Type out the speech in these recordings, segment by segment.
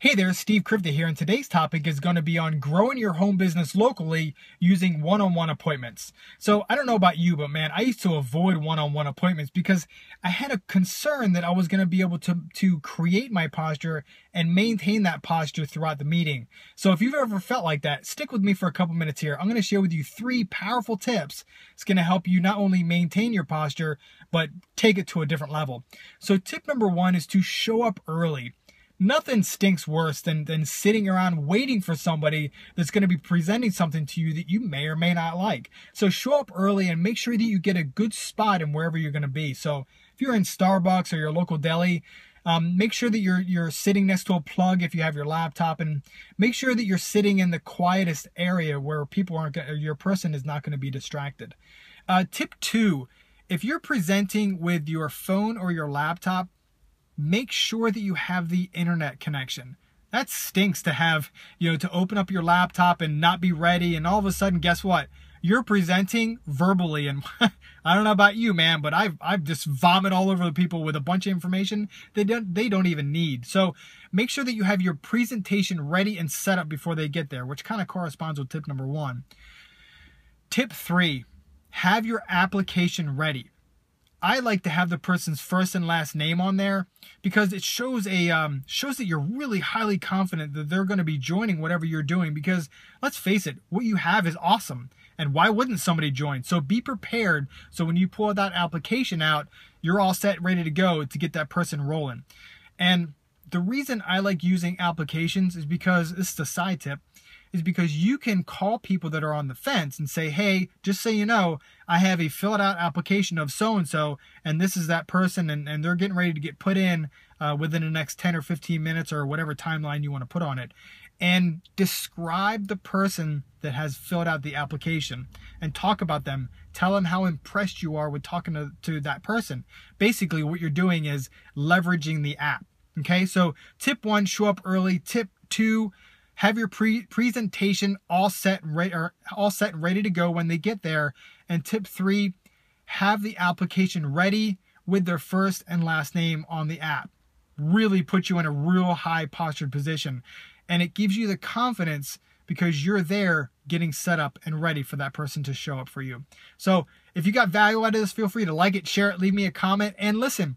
Hey there, Steve Krivda here, and today's topic is going to be on growing your home business locally using one-on-one appointments. So I don't know about you, but man, I used to avoid one-on-one appointments because I had a concern that I was going to be able to create my posture and maintain that posture throughout the meeting. So if you've ever felt like that, stick with me for a couple minutes here. I'm going to share with you 3 powerful tips. It's going to help you not only maintain your posture, but take it to a different level. So tip number 1 is to show up early. Nothing stinks worse than sitting around waiting for somebody that's going to be presenting something to you that you may or may not like. So show up early and make sure that you get a good spot in wherever you're going to be. So if you're in Starbucks or your local deli, make sure that you're sitting next to a plug if you have your laptop, and make sure that you're sitting in the quietest area where people aren't or your person is not going to be distracted. Tip 2, if you're presenting with your phone or your laptop, make sure that you have the internet connection. That stinks to have, to open up your laptop and not be ready, and all of a sudden, guess what? You're presenting verbally, and I don't know about you, man, but I've just vomit all over the people with a bunch of information they don't even need. So make sure that you have your presentation ready and set up before they get there, which kind of corresponds with tip number 1. Tip 3, have your application ready. I like to have the person's first and last name on there because it shows that you're really highly confident that they're going to be joining whatever you're doing, because let's face it, what you have is awesome, and why wouldn't somebody join? So be prepared, so when you pull that application out, you're all set, ready to go to get that person rolling. And the reason I like using applications is because, this is a side tip, is because you can call people that are on the fence and say, hey, just so you know, I have a filled out application of so-and-so, and this is that person, and they're getting ready to get put in within the next 10 or 15 minutes or whatever timeline you want to put on it. And describe the person that has filled out the application and talk about them. Tell them how impressed you are with talking to that person. Basically, what you're doing is leveraging the app. Okay, so tip 1, show up early. Tip 2, have your presentation all set and ready to go when they get there. And tip 3, have the application ready with their first and last name on the app. Really put you in a real high postured position. And it gives you the confidence because you're there getting set up and ready for that person to show up for you. So if you got value out of this, feel free to like it, share it, leave me a comment, and listen.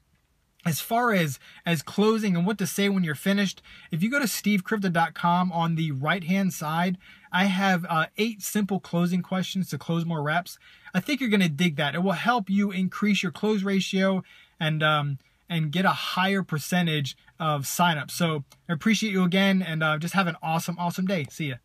As far as closing and what to say when you're finished, if you go to stevekrivda.com, on the right-hand side, I have 8 simple closing questions to close more reps. I think you're going to dig that. It will help you increase your close ratio and get a higher percentage of signups. So I appreciate you again, and just have an awesome day. See ya.